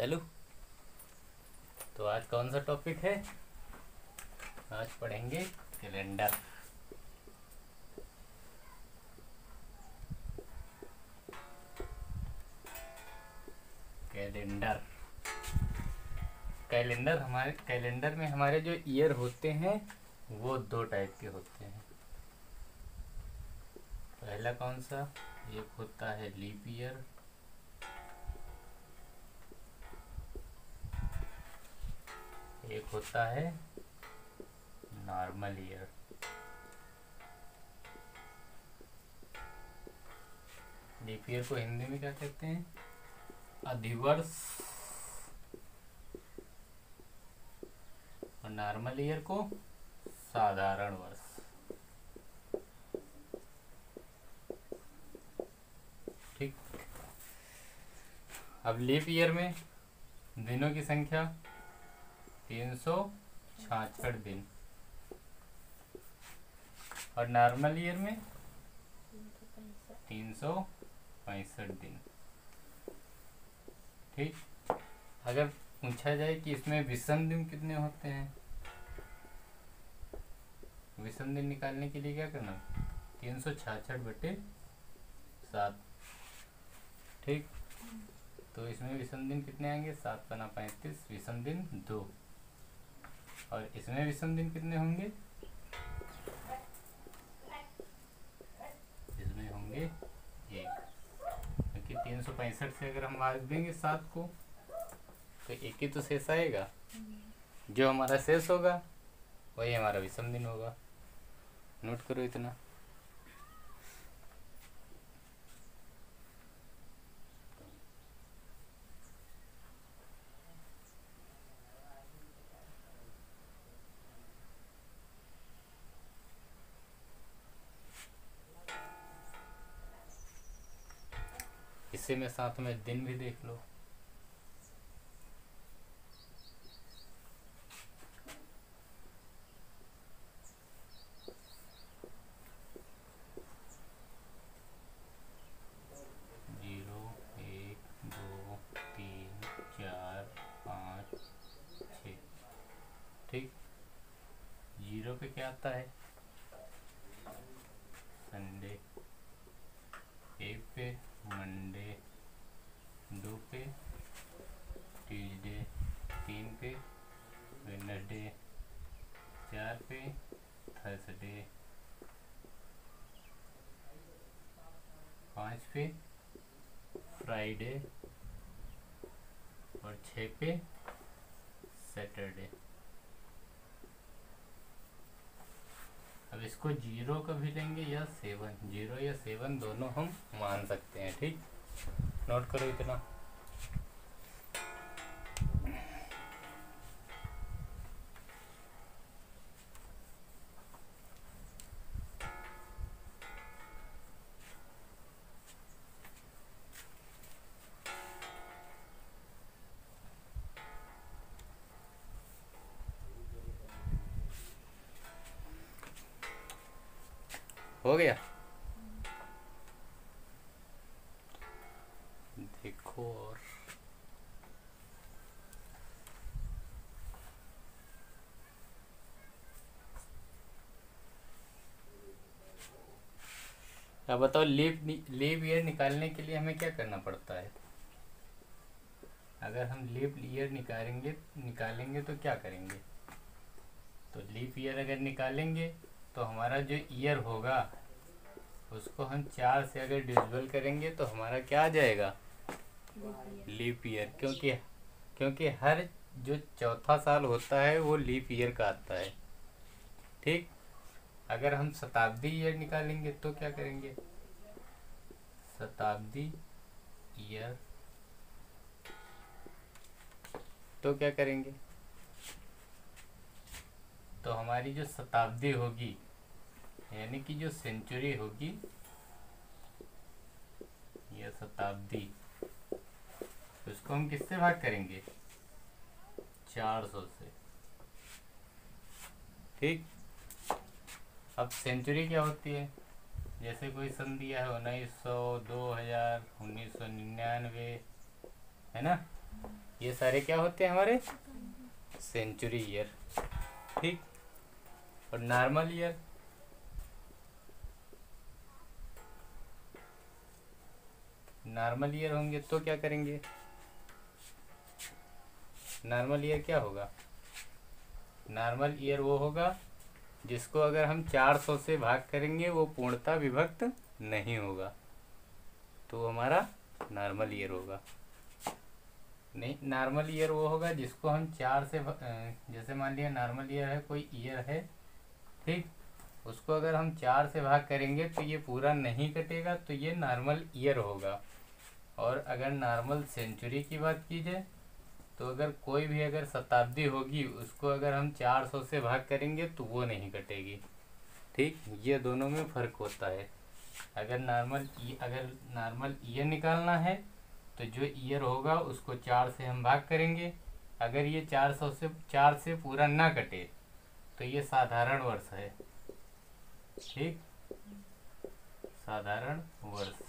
चलो, तो आज कौन सा टॉपिक है? आज पढ़ेंगे कैलेंडर। कैलेंडर कैलेंडर में हमारे जो ईयर होते हैं वो दो टाइप के होते हैं। पहला कौन सा? एक होता है लीप ईयर, एक होता है नॉर्मल ईयर। लीप ईयर को हिंदी में क्या कहते हैं? अधिवर्ष। और नॉर्मल ईयर को साधारण वर्ष। ठीक। अब लीप ईयर में दिनों की संख्या 366 दिन, और नॉर्मल ईयर में 365 दिन। ठीक। अगर पूछा जाए कि इसमें विषम दिन कितने होते हैं, विषम दिन निकालने के लिए क्या करना? 366/7। ठीक। तो इसमें विषम दिन कितने आएंगे? 7 पना 35, विषम दिन 2। और इसमें विषम दिन कितने होंगे? इसमें होंगे 1, क्योंकि 365 से अगर हम भाग देंगे 7 को तो 1 ही तो शेष आएगा। जो हमारा शेष होगा वही हमारा विषम दिन होगा। नोट करो इतना। इसी में साथ में दिन भी देख लो। ठीक। 0 पे क्या आता है? संडे। 1 पे मंडे, 2 पे ट्यूसडे, 3 पे वेडनेसडे, 4 पे थर्सडे, 5 पे फ्राइडे, और 6 पे सैटरडे। अब इसको 0 का भी लेंगे या 7, 0 या 7 दोनों हम मान सकते हैं। ठीक। नोट करो इतना। हो गया? देखो, और अब बताओ, लीप ईयर निकालने के लिए हमें क्या करना पड़ता है? अगर हम लीप ईयर निकालेंगे तो क्या करेंगे? तो लीप ईयर अगर निकालेंगे तो हमारा जो ईयर होगा उसको हम 4 से अगर डिविजिबल करेंगे तो हमारा क्या आ जाएगा? Leap year. क्योंकि हर जो चौथा साल होता है वो लीप ईयर का आता है। ठीक। अगर हम शताब्दी ईयर निकालेंगे तो क्या करेंगे? शताब्दी ईयर तो क्या करेंगे? तो हमारी जो शताब्दी होगी, यानी कि जो सेंचुरी होगी, यह शताब्दी, उसको हम किससे भाग करेंगे? 400 से। ठीक। अब सेंचुरी क्या होती है? जैसे कोई सन दिया है 1900, 2000, 1999, है ना? ये सारे क्या होते हैं हमारे सेंचुरी ईयर। ठीक, और नॉर्मल ईयर, नॉर्मल ईयर होंगे तो क्या करेंगे, नॉर्मल ईयर क्या होगा, नॉर्मल ईयर वो होगा जिसको अगर हम 400 से भाग करेंगे वो पूर्णतः विभक्त नहीं होगा, तो हमारा नॉर्मल ईयर होगा। नहीं, नॉर्मल ईयर वो होगा जिसको हम 4 से जैसे मान लिया नॉर्मल ईयर है, कोई ईयर है, ठीक, उसको अगर हम 4 से भाग करेंगे तो ये पूरा नहीं कटेगा, तो ये नॉर्मल ईयर होगा। और अगर नॉर्मल सेंचुरी की बात की जाए तो अगर कोई भी अगर शताब्दी होगी उसको अगर हम 400 से भाग करेंगे तो वो नहीं कटेगी। ठीक, ये दोनों में फ़र्क होता है। अगर नॉर्मल ईयर निकालना है तो जो ईयर होगा उसको 4 से हम भाग करेंगे, अगर ये 4 से पूरा ना कटे तो ये साधारण वर्ष है। ठीक, साधारण वर्ष।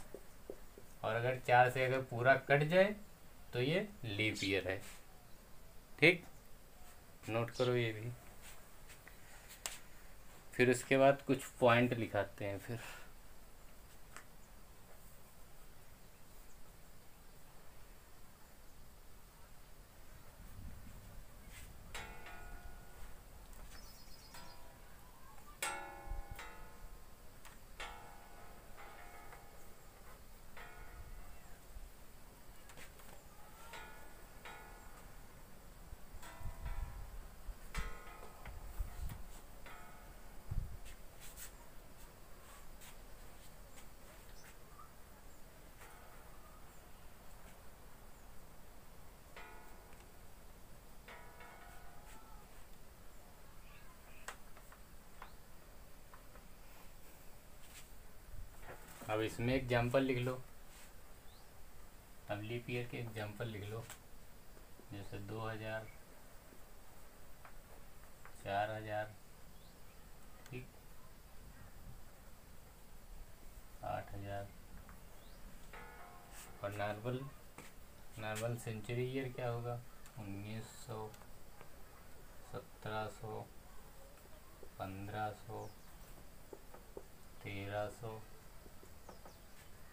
और अगर 4 से अगर पूरा कट जाए तो ये लीप ईयर है। ठीक, नोट करो ये भी। फिर उसके बाद कुछ पॉइंट लिखाते हैं फिर। अब इसमें एग्जाम्पल लिख लो। अब लीप ईयर के एग्जाम्पल लिख लो, जैसे 2000, 4000, ठीक, 8000। और नॉर्मल सेंचुरी ईयर क्या होगा, 1900, 1700, 1500, 1300।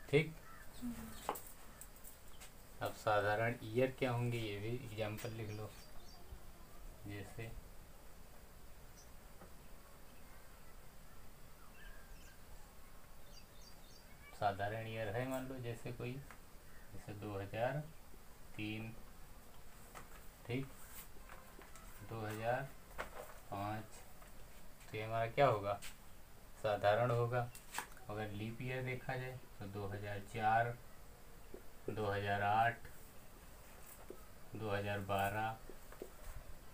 ठीक, अब साधारण ईयर क्या होंगे ये भी एग्जाम्पल लिख लो, जैसे साधारण ईयर है, मान लो जैसे कोई, जैसे 2003, ठीक, 2005, तो ये हमारा क्या होगा, साधारण होगा। अगर लीप ईयर देखा जाए तो 2004, 2008, 2012,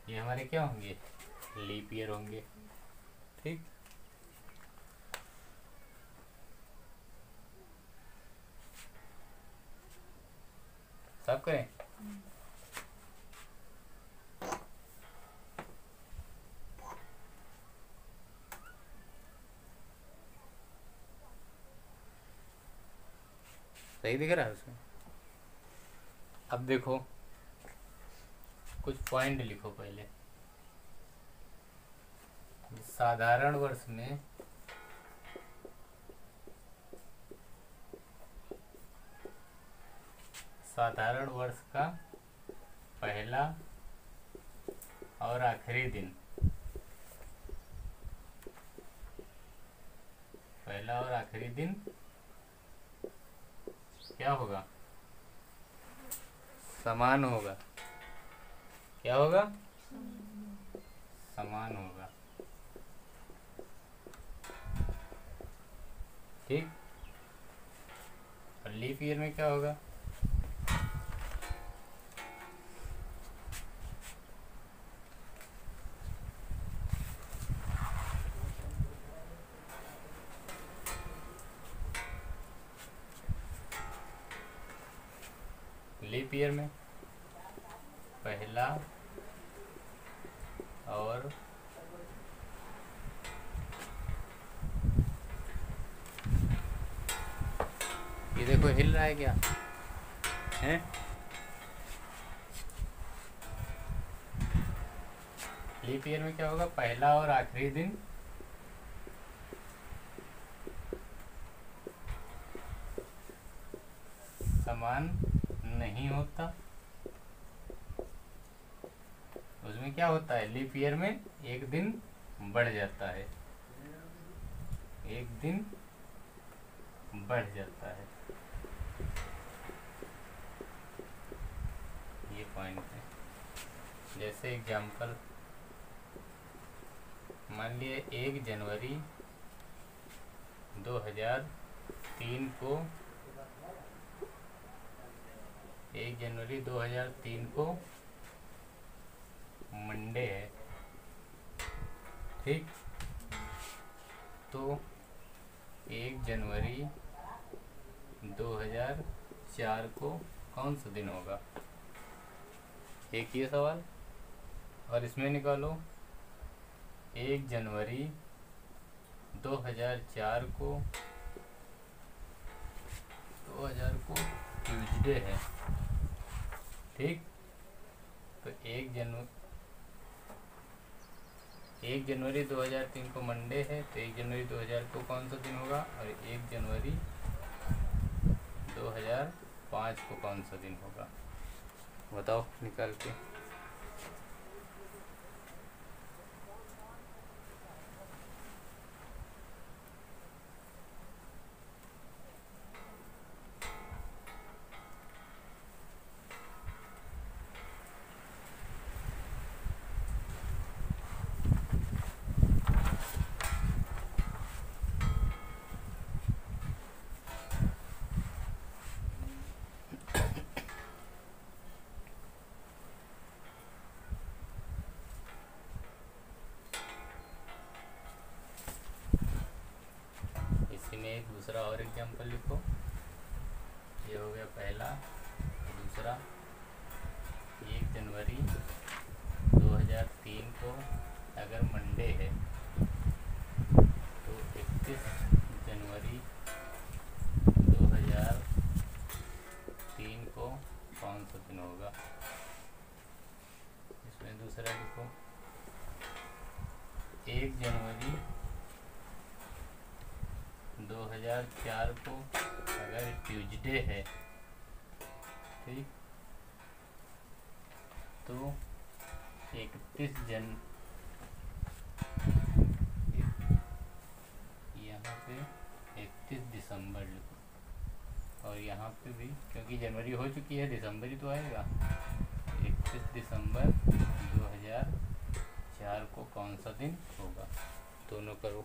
ये हमारे क्या होंगे, लीप ईयर होंगे। ठीक, सब करें। सही दिख रहा है उसमें। अब देखो कुछ पॉइंट लिखो पहले। साधारण वर्ष में साधारण वर्ष का पहला और आखिरी दिन, पहला और आखिरी दिन क्या होगा, समान होगा। क्या होगा, समान होगा। ठीक, और लीप ईयर में क्या होगा, लीप ईयर में पहला और ये देखो हिल रहा है क्या है, लीप ईयर में क्या होगा, पहला और आखिरी दिन समान नहीं होता। उसमें क्या होता है, लीप ईयर में एक दिन बढ़ जाता है, एक दिन बढ़ जाता है। ये पॉइंट है। जैसे एग्जाम्पल मान लिए 1 जनवरी 2003 को 1 जनवरी 2003 को मंडे है, ठीक। तो 1 जनवरी 2004 को कौन सा दिन होगा, एक ये सवाल। और इसमें निकालो 1 जनवरी 2004 को ट्यूसडे है, ठीक। तो 1 जनवरी 2003 को मंडे है, तो 1 जनवरी 2000 को कौन सा दिन होगा, और 1 जनवरी 2005 को कौन सा दिन होगा, बताओ निकाल के। एक दूसरा और एग्जाम्पल लिखो। ये हो गया पहला। दूसरा 1 जनवरी 2003 को अगर मंडे है तो 31 जनवरी 2003 को कौन सा दिन होगा। इसमें दूसरा लिखो 1 जनवरी 2004 को अगर ट्यूसडे है, ठीक, तो 31 यहाँ पे 31 दिसंबर लिखो। और यहाँ पे भी क्योंकि जनवरी हो चुकी है, दिसंबर ही तो आएगा। 31 दिसंबर 2004 को कौन सा दिन होगा, दोनों करो।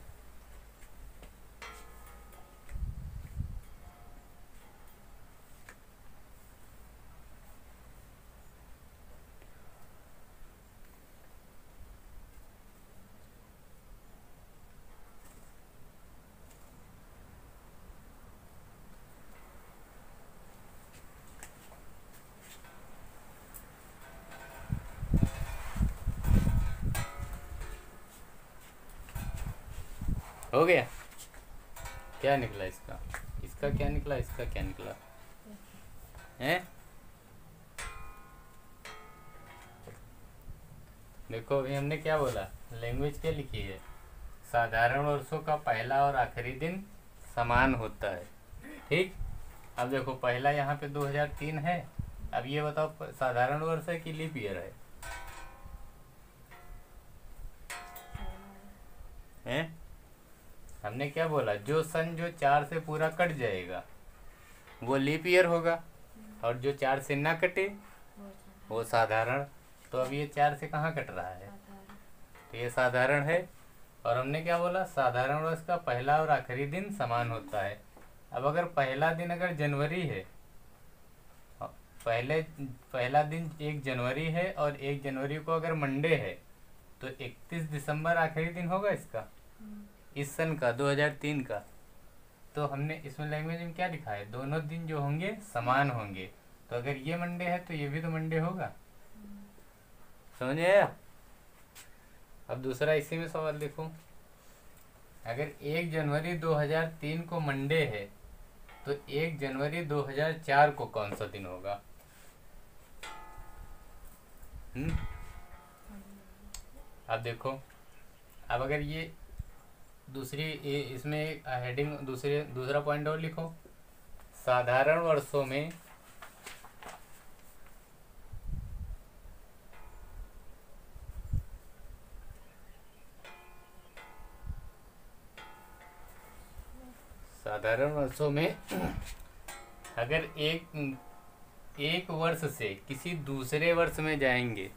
हो गया, क्या निकला इसका, इसका क्या निकला, इसका क्या निकला है। देखो अभी हमने क्या बोला, लैंग्वेज क्या लिखी है, साधारण वर्षों का पहला और आखिरी दिन समान होता है, ठीक। अब देखो पहला यहाँ पे 2003 है। अब ये बताओ साधारण वर्ष है कि लीप ईयर है, हैं? हमने क्या बोला, जो सन जो 4 से पूरा कट जाएगा वो लीप ईयर होगा, और जो 4 से ना कटे वो साधारण। तो अब ये 4 से कहाँ कट रहा है, तो ये साधारण है। और हमने क्या बोला, साधारण वर्ष का पहला और आखिरी दिन समान होता है। अब अगर पहला दिन अगर जनवरी है, पहला दिन 1 जनवरी है और 1 जनवरी को अगर मंडे है, तो 31 दिसंबर आखिरी दिन होगा इसका, इस सन का 2003 का। तो हमने इसमें लैंग्वेज में क्या लिखा है, दोनों दिन जो होंगे समान होंगे। तो अगर ये मंडे है तो ये भी तो मंडे होगा, समझ आया। अब दूसरा इसी में सवाल देखो, अगर 1 जनवरी 2003 को मंडे है तो 1 जनवरी 2004 को कौन सा दिन होगा। अब देखो, अब अगर ये इसमें हेडिंग दूसरा पॉइंट और लिखो। साधारण वर्षों में अगर एक वर्ष से किसी दूसरे वर्ष में जाएंगे,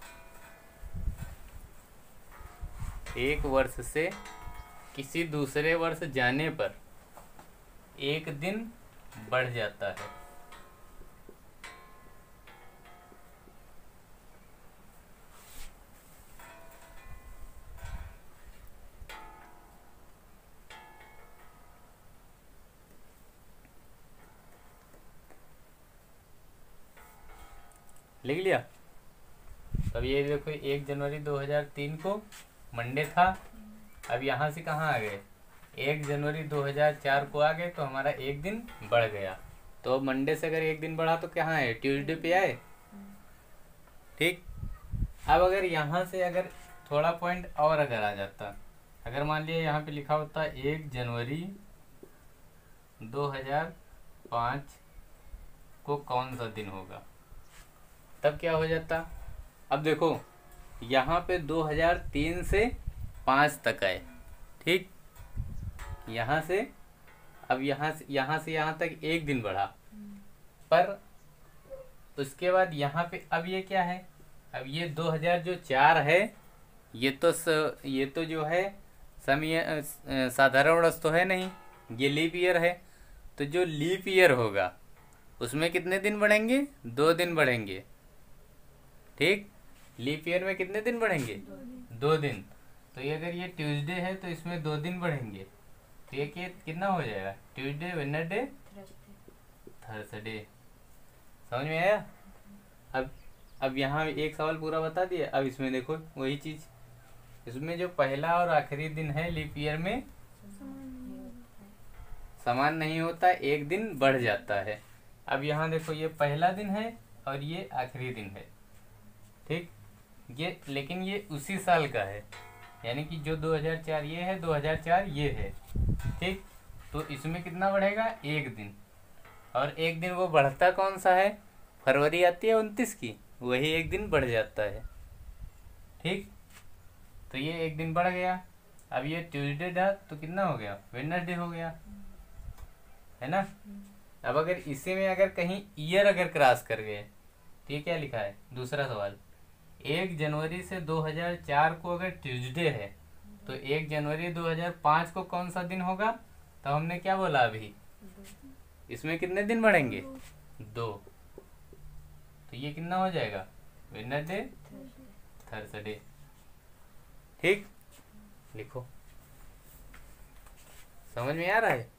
एक वर्ष से किसी दूसरे वर्ष जाने पर एक दिन बढ़ जाता है। लिख लिया। तब ये देखो 1 जनवरी 2003 को मंडे था। अब यहाँ से कहाँ आ गए, 1 जनवरी 2004 को आ गए, तो हमारा एक दिन बढ़ गया। तो मंडे से अगर एक दिन बढ़ा तो कहाँ है, ट्यूसडे पे आए। ठीक। अब अगर यहाँ से अगर थोड़ा पॉइंट और अगर आ जाता, अगर मान लिया यहाँ पे लिखा होता 1 जनवरी 2005 को कौन सा दिन होगा, तब क्या हो जाता। अब देखो यहाँ पे 2003 से 5 तक आए। ठीक। यहाँ से अब यहाँ से यहाँ तक एक दिन बढ़ा, पर उसके बाद यहाँ पे अब ये क्या है, अब ये 2004 है, ये तो जो है समय साधारण वर्ष तो है नहीं, ये लीप ईयर है। तो जो लीप ईयर होगा उसमें कितने दिन बढ़ेंगे, 2 दिन बढ़ेंगे। ठीक। लीप ईयर में कितने दिन बढ़ेंगे, 2 दिन। तो ये अगर ये ट्यूसडे है तो इसमें 2 दिन बढ़ेंगे। तो ये कितना हो जाएगा, ट्यूसडे, वेडनेसडे, थर्सडे। समझ में आया। अब यहाँ एक सवाल पूरा बता दिया। अब इसमें देखो वही चीज, इसमें जो पहला और आखिरी दिन है लीप ईयर में समान नहीं होता, एक दिन बढ़ जाता है। अब यहाँ देखो ये पहला दिन है और ये आखिरी दिन है। ठीक। ये लेकिन ये उसी साल का है, यानी कि जो 2004 ये है, 2004 ये है। ठीक। तो इसमें कितना बढ़ेगा, एक दिन। और एक दिन वो बढ़ता कौन सा है, फरवरी आती है 29 की, वही एक दिन बढ़ जाता है। ठीक। तो ये एक दिन बढ़ गया। अब ये ट्यूसडे था तो कितना हो गया, वेडनेसडे हो गया, है ना। अब अगर इसी में अगर कहीं ईयर अगर क्रॉस कर गए तो ये क्या लिखा है, दूसरा सवाल, 1 जनवरी से 2004 को अगर ट्यूसडे है तो 1 जनवरी 2005 को कौन सा दिन होगा। तो हमने क्या बोला अभी, इसमें कितने दिन बढ़ेंगे, 2। तो ये कितना हो जाएगा, वेडनेसडे, थर्सडे। ठीक। लिखो। समझ में आ रहा है।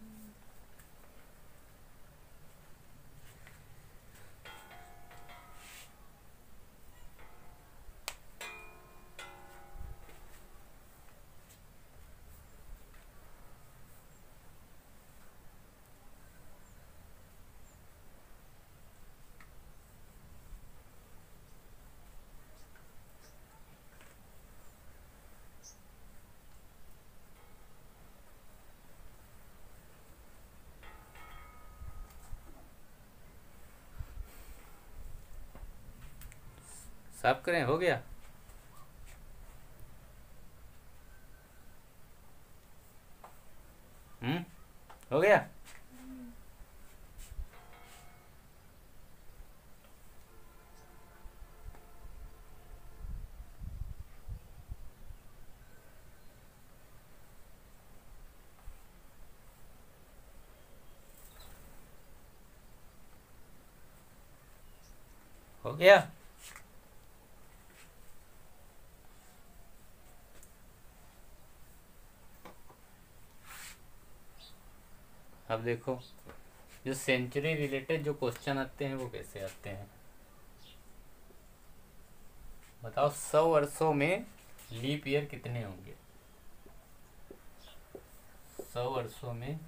साफ करें, हो गया। हो गया। हो गया। अब देखो जो सेंचुरी रिलेटेड जो क्वेश्चन आते हैं वो कैसे आते हैं, बताओ। 100 वर्षों में लीप ईयर कितने होंगे, 100 वर्षों में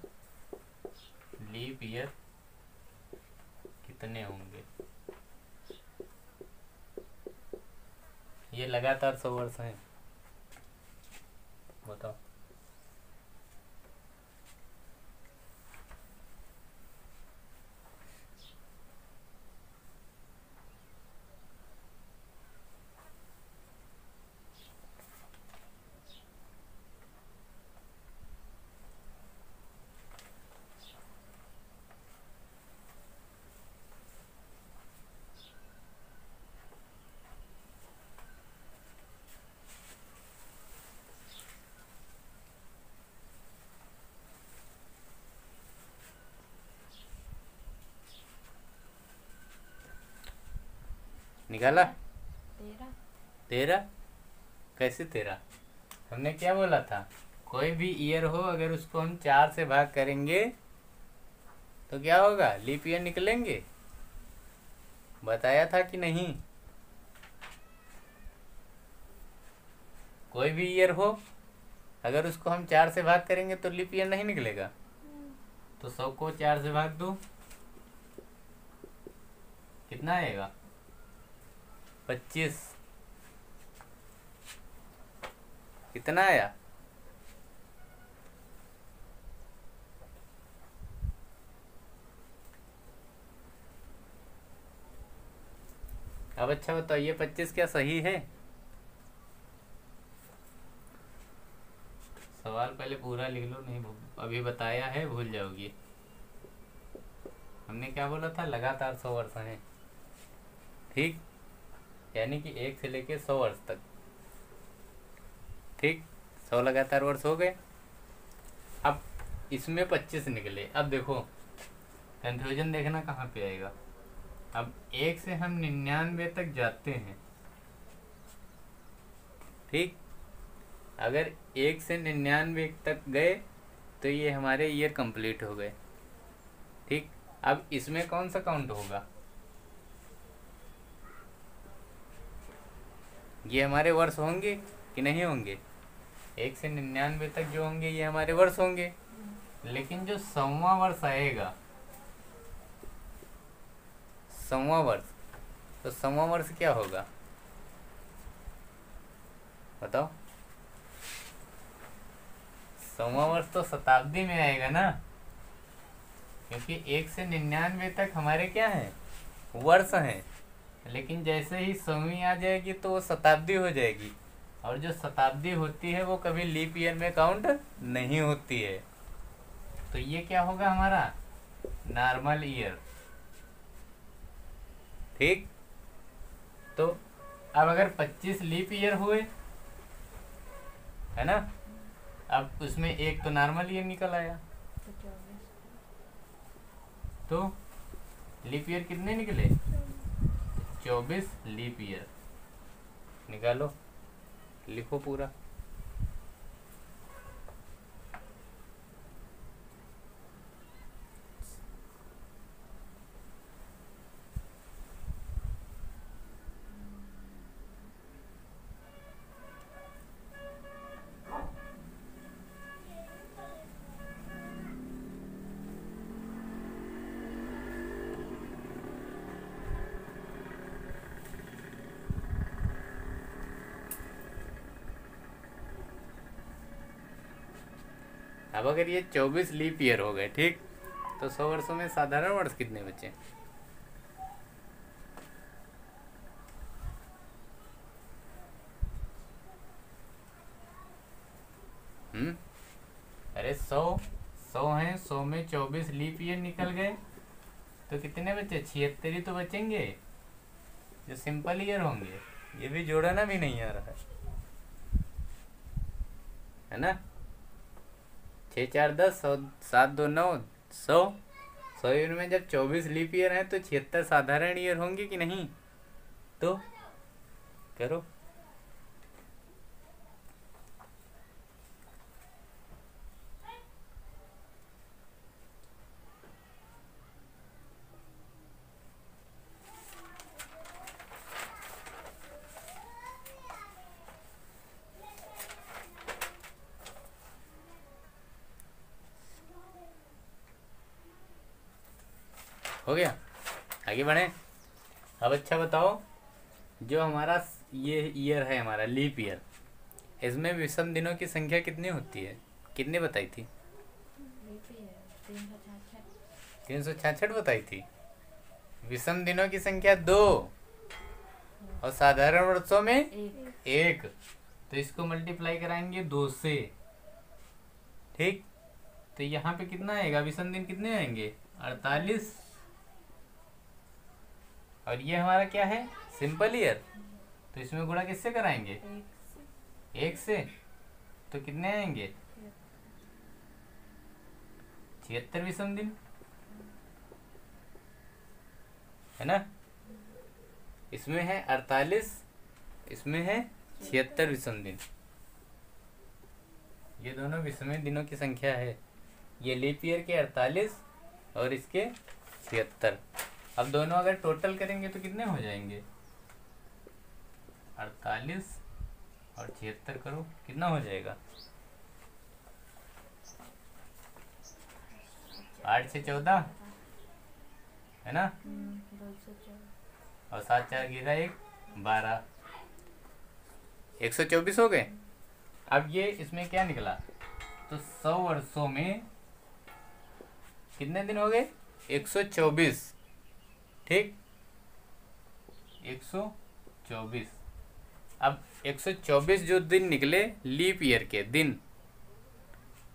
लीप ईयर कितने होंगे। ये लगातार 100 वर्ष हैं। बताओ। निकाला? 13। 13? कैसे 13? हमने क्या बोला था? कोई भी ईयर हो अगर उसको हम 4 से भाग करेंगे तो क्या होगा? लीप ईयर निकलेंगे। बताया था कि नहीं? कोई भी ईयर हो अगर उसको हम 4 से भाग करेंगे तो लीप ईयर नहीं निकलेगा। तो 100 को 4 से भाग दो, कितना आएगा? 25। कितना आया? अब अच्छा बताओ, ये 25 क्या सही है? सवाल पहले पूरा लिख लो, नहीं अभी बताया है भूल जाओगी। हमने क्या बोला था? लगातार 100 वर्ष हैं, ठीक? यानी कि 1 से लेके 100 वर्ष तक, ठीक? 100 लगातार वर्ष हो गए। अब इसमें 25 निकले। अब देखो कंफ्यूजन देखना कहाँ पे आएगा। अब 1 से हम 99 तक जाते हैं, ठीक? अगर 1 से 99 तक गए तो ये हमारे ईयर कंप्लीट हो गए, ठीक? अब इसमें कौन सा काउंट होगा? ये हमारे वर्ष होंगे कि नहीं होंगे? 1 से 99 तक जो होंगे ये हमारे वर्ष होंगे। लेकिन जो 100वां वर्ष आएगा, 100वां वर्ष, तो 100वां वर्ष क्या होगा? बताओ। 100वां वर्ष तो शताब्दी में आएगा ना, क्योंकि 1 से 99 तक हमारे क्या हैं? वर्ष हैं। लेकिन जैसे ही 100वीं आ जाएगी तो वो शताब्दी हो जाएगी, और जो शताब्दी होती है वो कभी लीप ईयर में काउंट नहीं होती है। तो ये क्या होगा हमारा? नॉर्मल ईयर, ठीक? तो अब अगर 25 लीप ईयर हुए, है ना, अब उसमें एक तो नॉर्मल ईयर निकल आया, तो लीप ईयर कितने निकले? 24 लीप ईयर। निकालो, लिखो पूरा। अब अगर ये 24 लीप ईयर हो गए, ठीक, तो 100 वर्षों में साधारण वर्ष कितने बचे? अरे 100 हैं, 100 में 24 लीप ईयर निकल गए तो कितने बचे? 76 ही तो बचेंगे जो सिंपल ईयर होंगे। ये भी जोड़ना भी नहीं आ रहा है ना? 6 4 10, 100 7 2 9, 100 ईयर में जब 24 लीप ईयर है तो 76 साधारण ईयर होंगे कि नहीं? तो करो। हो गया? आगे बढ़े। अब अच्छा बताओ, जो हमारा ये ईयर है, हमारा लीप ईयर, इसमें विषम दिनों की संख्या कितनी होती है, कितनी बताई थी? 366 बताई थी। विषम दिनों की संख्या 2 और साधारण वर्षों में 1। तो इसको मल्टीप्लाई कराएंगे 2 से। ठीक, तो यहाँ पे कितना आएगा, विषम दिन कितने आएंगे, 48। और ये हमारा क्या है, सिंपल ईयर। तो इसमें गुणा किससे कराएंगे, 1 से। तो कितने आएंगे, 76 विषम दिन, है ना। इसमें है 48, इसमें है 76 विषम दिन। ये दोनों विषम दिनों की संख्या है। ये लीप ईयर के 48 और इसके 76। अब दोनों अगर टोटल करेंगे तो कितने हो जाएंगे, 48 और 76 करो, कितना हो जाएगा, 8 से 14, है ना। और 7 4 गिरा 1, 12, 124 हो गए। अब ये इसमें क्या निकला, तो 100 वर्षों में कितने दिन हो गए, 124। ठीक, 124। अब 124 जो दिन निकले लीप ईयर के दिन,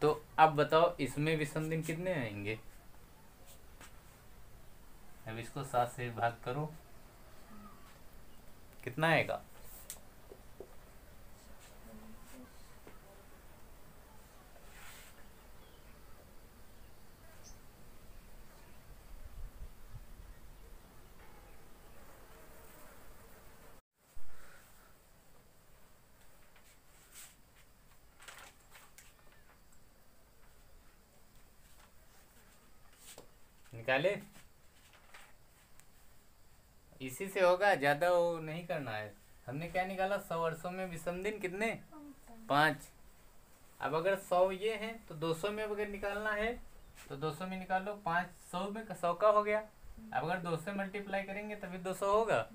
तो अब बताओ इसमें विषम दिन कितने आएंगे। अब इसको 7 से भाग करो, कितना आएगा, निकाले। इसी से होगा, ज्यादा वो नहीं करना है। हमने क्या निकाला, 100 वर्षों में विषम दिन कितने, 5। अब अगर 100 ये है तो 200 में अगर निकालना है तो 200 में निकाल लो, 500 में 100 का हो गया। अब अगर 2 से मल्टीप्लाई करेंगे तभी 200 होगा,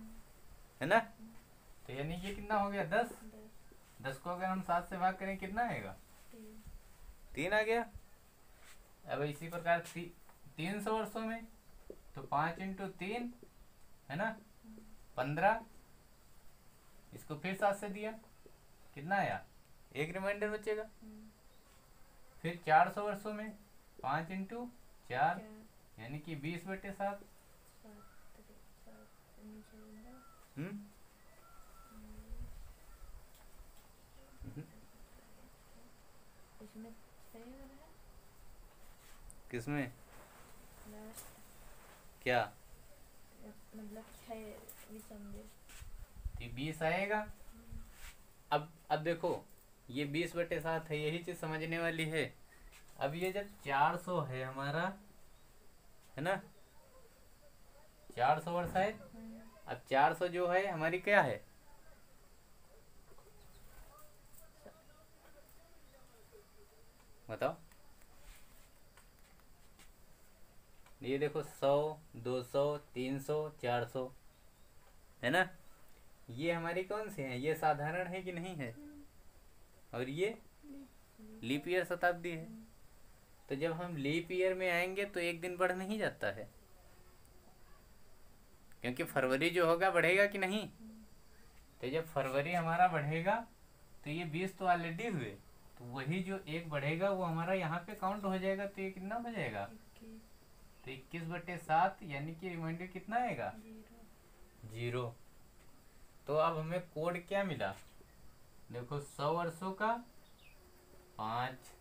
है ना। तो यानी ये कितना हो गया, 10। 10 को अगर हम 7 से भाग करें कितना आएगा, 3 आ गया। अब इसी प्रकार 300 वर्षों में तो 5 × 3, है ना, 15। इसको फिर 7 से दिया, कितना आया, एक रिमाइंडर बचेगा। फिर 400 वर्षों में 5 × 4 यानी कि 20/7। किसमें, क्या मतलब 20 आएगा। अब देखो ये 20/7 है, यही चीज समझने वाली है। अब ये जब 400 है हमारा, है ना, 400 वर्ष है। अब 400 जो है हमारी क्या है, बताओ। ये देखो 100, 200, 300, 400, है ना। ये हमारी कौन सी है, ये साधारण है कि नहीं है, और ये लीप ईयर शताब्दी है। तो जब हम लीप ईयर में आएंगे तो एक दिन बढ़ नहीं जाता है, क्योंकि फरवरी जो होगा बढ़ेगा कि नहीं। तो जब फरवरी हमारा बढ़ेगा तो ये 20 तो ऑलरेडी हुए, तो वही जो एक बढ़ेगा वो हमारा यहाँ पे काउंट हो जाएगा। तो ये कितना हो जाएगा, तो 21/7 यानी कि रिमाइंडर कितना आएगा, 0। तो अब हमें कोड क्या मिला, देखो 100 वर्षों का 5,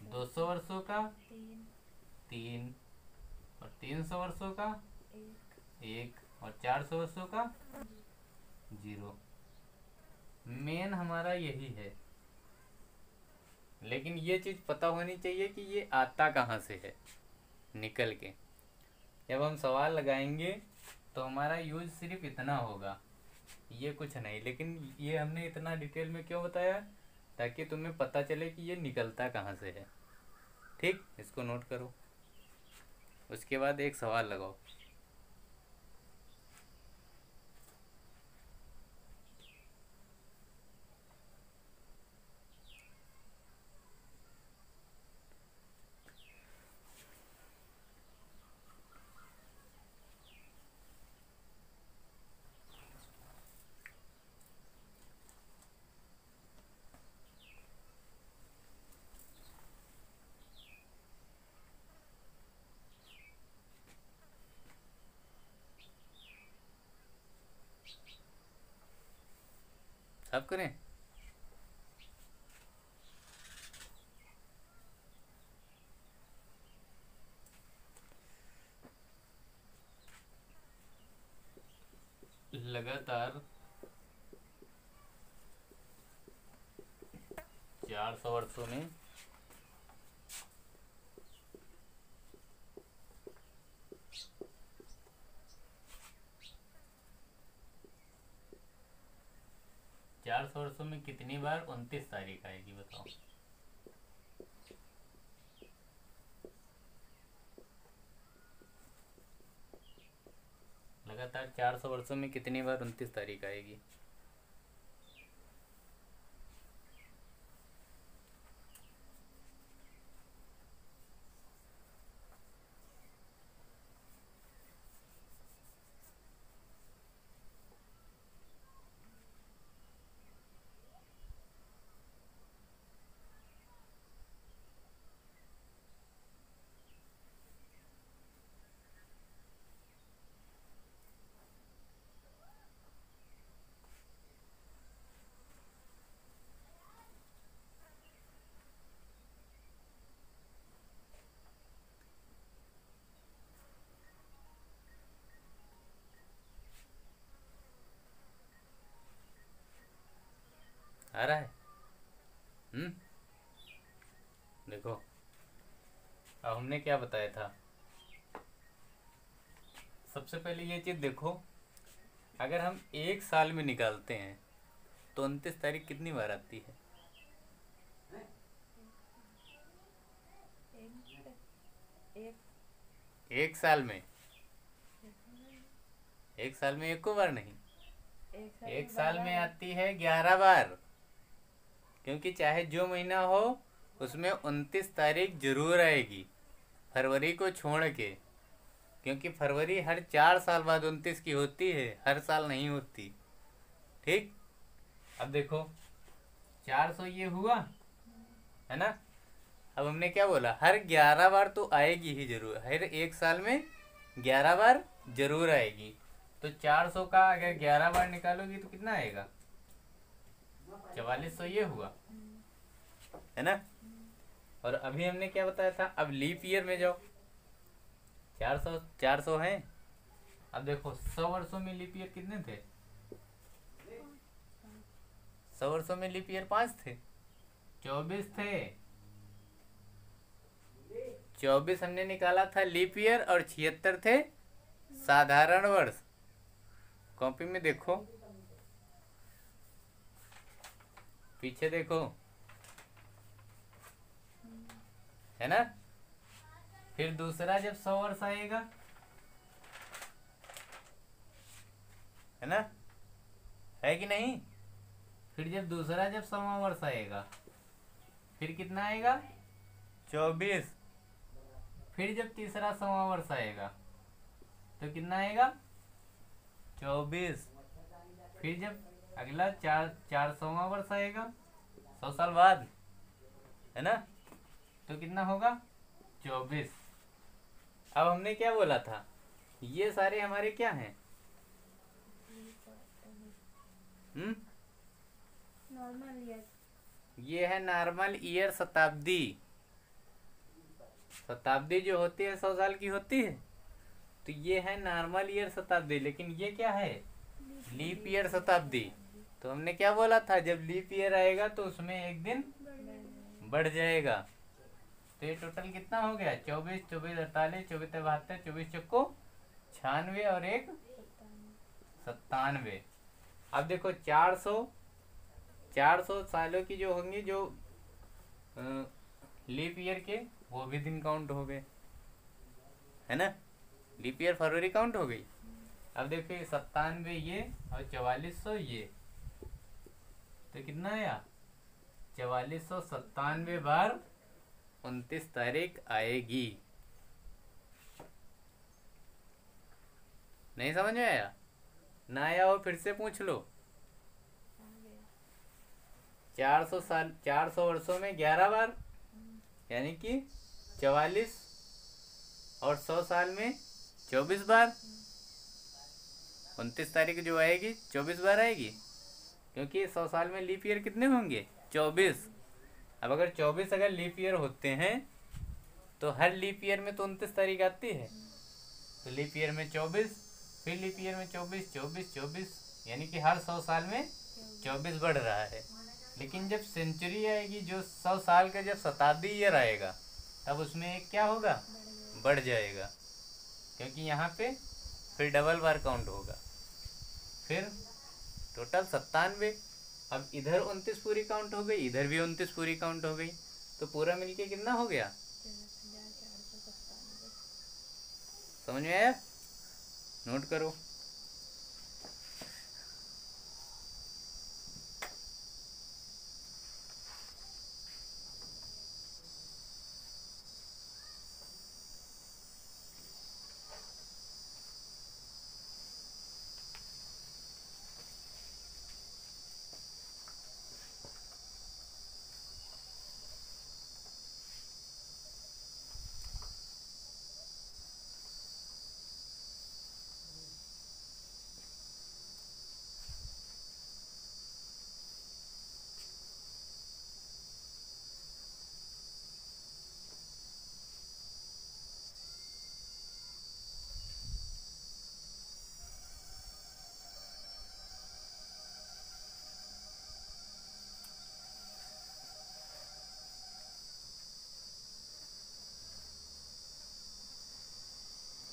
200 वर्षों का 3 और 300 वर्षों का 1 और 400 वर्षों का 0। मेन हमारा यही है, लेकिन ये चीज पता होनी चाहिए कि ये आता कहाँ से है निकल के। जब हम सवाल लगाएंगे तो हमारा यूज सिर्फ इतना होगा, ये कुछ नहीं। लेकिन ये हमने इतना डिटेल में क्यों बताया, ताकि तुम्हें पता चले कि ये निकलता कहाँ से है। ठीक, इसको नोट करो, उसके बाद एक सवाल लगाओ। साफ करें। लगातार 400 वर्षों में 400 वर्षों में कितनी बार 29 तारीख आएगी बताओ। लगातार 400 वर्षों में कितनी बार 29 तारीख आएगी। आ रहा है? देखो अब हमने क्या बताया था। सबसे पहले ये चीज देखो, अगर हम एक साल में निकालते हैं तो 29 तारीख कितनी बार आती है। एक साल में, एक साल में एक को बार नहीं, एक साल में आती है 11 बार। क्योंकि चाहे जो महीना हो उसमें 29 तारीख जरूर आएगी, फरवरी को छोड़ के। क्योंकि फरवरी हर 4 साल बाद 29 की होती है, हर साल नहीं होती। ठीक, अब देखो 400 ये हुआ है ना। अब हमने क्या बोला, हर 11 बार तो आएगी ही जरूर, हर एक साल में 11 बार जरूर आएगी। तो 400 का अगर 11 बार निकालोगी तो कितना आएगा, 4400 ये हुआ है ना। और अभी हमने क्या बताया था, अब लीप ईयर में जाओ। 400 है। अब देखो 100 वर्षों में लीप ईयर कितने थे, 100 वर्षों में लीप ईयर 5 थे, 24 थे। 24 हमने निकाला था लीप ईयर और 76 थे साधारण वर्ष। कॉपी में देखो, पीछे देखो, है ना। फिर दूसरा जब 100 वर्ष आएगा, है ना, है कि नहीं। फिर जब दूसरा जब 100वां वर्ष आएगा, फिर कितना आएगा, 24। फिर जब तीसरा 100वां वर्ष आएगा तो कितना आएगा, 24। फिर जब अगला 400वां वर्ष आएगा 100 साल बाद, है ना, तो कितना होगा, 24। अब हमने क्या बोला था, ये सारे हमारे क्या हैं, नॉर्मल ईयर। ये है नॉर्मल ईयर शताब्दी। शताब्दी जो होती है 100 साल की होती है, तो ये है नॉर्मल ईयर शताब्दी। लेकिन ये क्या है, लीप ईयर शताब्दी। तो हमने क्या बोला था, जब लीप ईयर आएगा तो उसमें एक दिन बढ़ जाएगा। तो ये टोटल कितना हो गया, 24, 24, 48, 24, 72, 24 चक्को 96 और 1 97। अब देखो 400 सालों की जो होंगी, जो लीप ईयर के, वो भी दिन काउंट हो गए, है ना। लीप ईयर फरवरी काउंट हो गई। अब देखो 97 ये और 4400 ये, तो कितना आया, 4497 बार 29 तारीख आएगी। नहीं समझ में आया, ना आया हो फिर से पूछ लो। 400 वर्षों में 11 बार, यानी कि 44, और 100 साल में 24 बार। 29 तारीख जो आएगी 24 बार आएगी, क्योंकि 100 साल में लीप ईयर कितने होंगे? 24। अब अगर 24 अगर लीप ईयर होते हैं तो हर लीप ईयर में तो 29 तारीख आती है, तो लीप ईयर में 24, फिर लीप ईयर में 24, 24, 24, यानी कि हर 100 साल में 24 बढ़ रहा है। लेकिन जब सेंचुरी आएगी, जो 100 साल का जब शताब्दी ईयर आएगा, तब उसमें एक क्या होगा? बढ़ जाएगा, क्योंकि यहाँ पे फिर डबल बार काउंट होगा। फिर टोटल 97। अब इधर 29 पूरी काउंट हो गई, इधर भी 29 पूरी काउंट हो गई, तो पूरा मिलके कितना हो गया? 13,497। समझ में आया? नोट करो।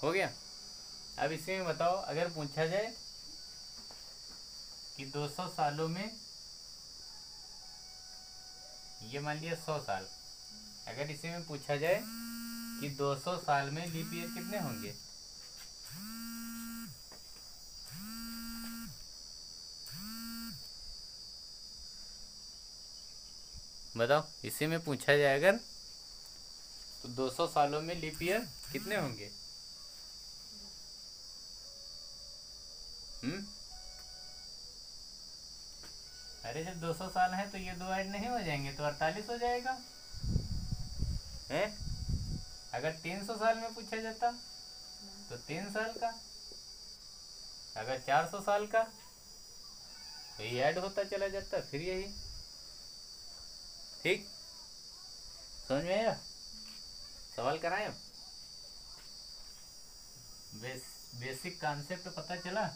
हो गया। अब इसी में बताओ, अगर पूछा जाए कि 200 सालों में, ये मान लिया 100 साल, अगर इसी में पूछा जाए कि 200 साल में लीप ईयर कितने होंगे? बताओ, इसी में पूछा जाए अगर, तो 200 सालों में लीप ईयर कितने होंगे? अरे जब 200 साल है तो ये दो ऐड नहीं हो जाएंगे तो 48 हो जाएगा है। अगर 300 साल में पूछा जाता तो 3 साल का, अगर 400 साल का तो ये ऐड होता चला जाता, फिर यही। ठीक, समझ में आया? सवाल कराएं अब? बेसिक कॉन्सेप्ट पता चला?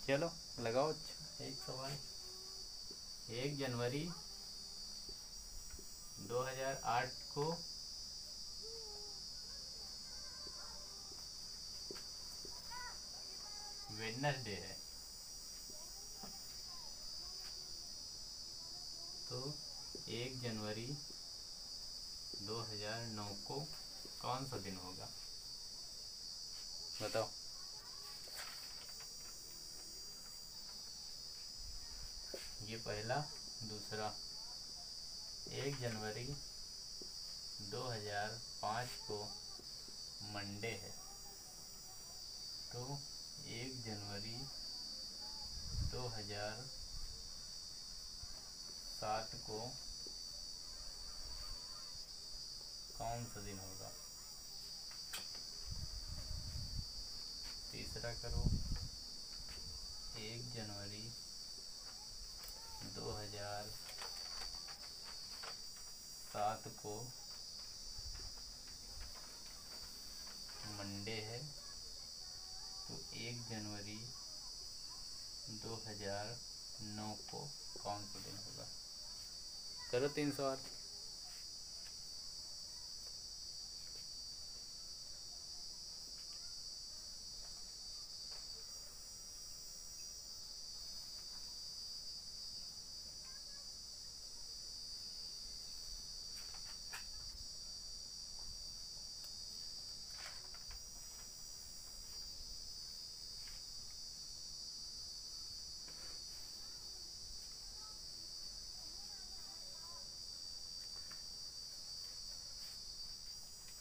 चलो लगाओ। अच्छा, एक सवाल। 1 जनवरी 2008 को वेडनेसडे है, तो 1 जनवरी 2009 को कौन सा दिन होगा? बताओ। ये पहला। दूसरा, 1 जनवरी 2005 को मंडे है, तो 1 जनवरी 2007 को कौन सा दिन होगा? तीसरा करो, 1 जनवरी 2007 को मंडे है, तो 1 जनवरी 2009 को कौन सा दिन होगा? करो 3 सवाल।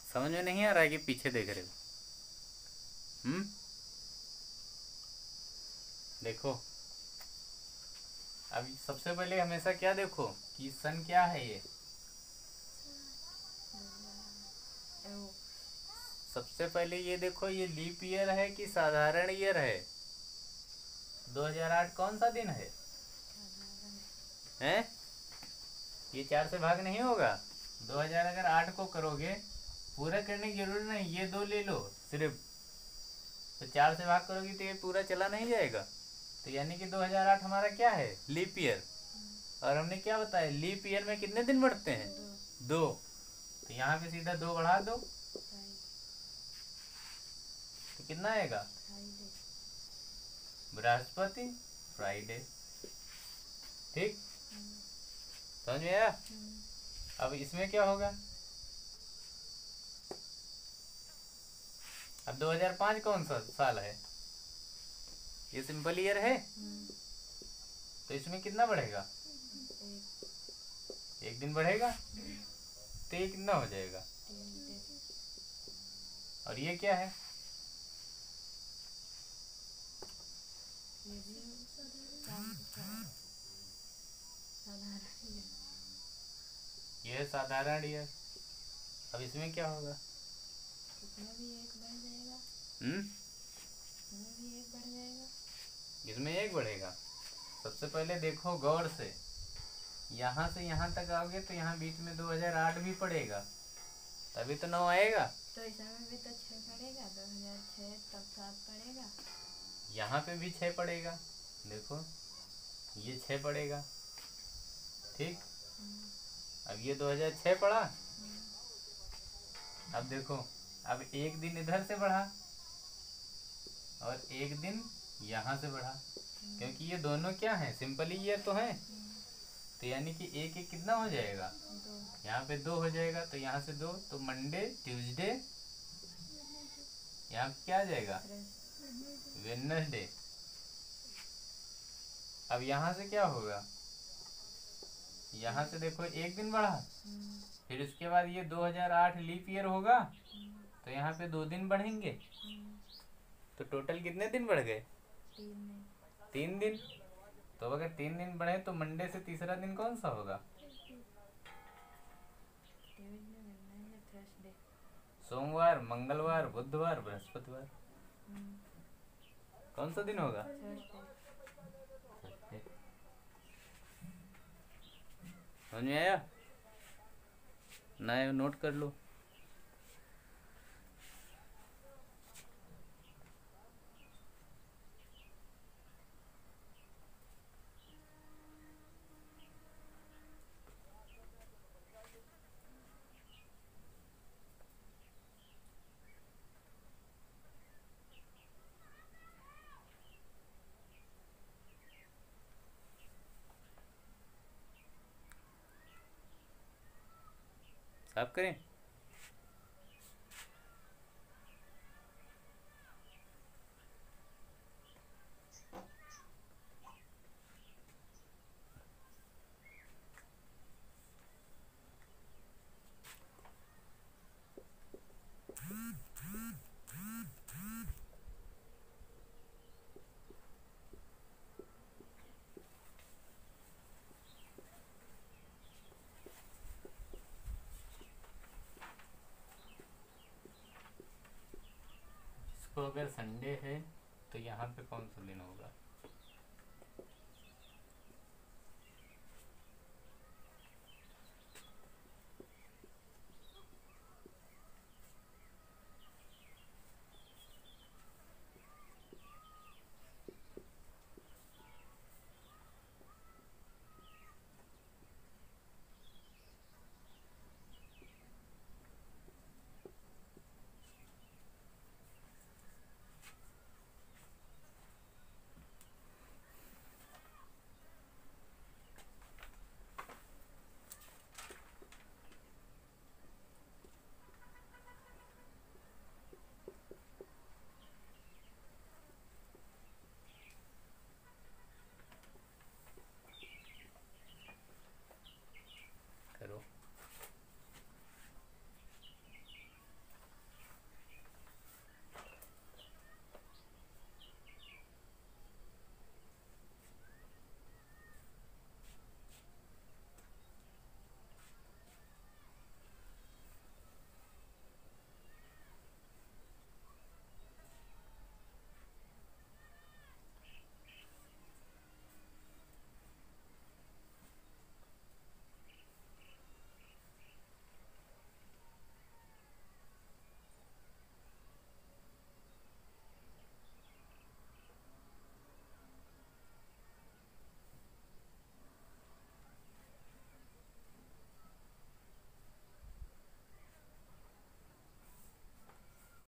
समझ में नहीं आ रहा है कि पीछे देख रहे हो? देखो, अब सबसे पहले हमेशा क्या देखो कि सन क्या है? ये सबसे पहले ये देखो, ये लीप ईयर है कि साधारण ईयर है? 2008 कौन सा दिन है? हैं? ये 4 से भाग नहीं होगा। 2000 अगर 8 को करोगे, पूरा करने की जरूरत नहीं, ये 2 ले लो सिर्फ, तो 4 से भाग करोगी तो ये पूरा चला नहीं जाएगा। तो यानी कि 2008 हमारा क्या है? Leap year. और हमने क्या बताया, लीप ईयर में कितने दिन बढ़ते हैं? 2। तो यहाँ पे सीधा 2 बढ़ा दो तो कितना आएगा? बृहस्पति, फ्राइडे। ठीक, समझ में आया? अब इसमें क्या होगा? अब 2005 कौन सा साल है? ये सिंपल ईयर है, तो इसमें कितना बढ़ेगा? 1 दिन बढ़ेगा, तो ये कितना हो जाएगा? और ये क्या है? ये साधारण ईयर। अब इसमें क्या होगा? इसमें 1 बढ़ेगा। सबसे पहले देखो गौर से, यहाँ से यहाँ तक आओगे तो यहाँ बीच में 2008 भी पड़ेगा, तभी तो 9 आएगा। तो इसमें भी तो 6 पड़ेगा, 2006 तब 7 पड़ेगा। यहाँ पे भी 6 पड़ेगा, देखो ये 6 पड़ेगा। ठीक, अब ये 2006 पड़ा। अब देखो, अब 1 दिन इधर से बढ़ा और 1 दिन यहाँ से बढ़ा, क्योंकि ये दोनों क्या हैं? सिंपल ईयर तो हैं। तो यानी कि एक एक कितना हो जाएगा? यहाँ पे 2 हो जाएगा, तो यहाँ से 2, तो मंडे, ट्यूसडे, यहाँ क्या आ जाएगा? वेडनेसडे। अब यहाँ से क्या होगा? यहाँ से देखो 1 दिन बढ़ा, फिर उसके बाद ये 2008 लीप ईयर होगा, तो यहाँ पे 2 दिन बढ़ेंगे, तो टोटल कितने दिन बढ़ गए? 3 दिन। तो अगर 3 दिन बढ़े तो मंडे से तीसरा दिन कौन सा होगा? सोमवार, मंगलवार, बुधवार, बृहस्पतिवार। कौन सा दिन होगा? समझ में आया? नया नोट कर लो। साफ करें? इसको अगर संडे है तो यहाँ पे कौन सा दिन होगा?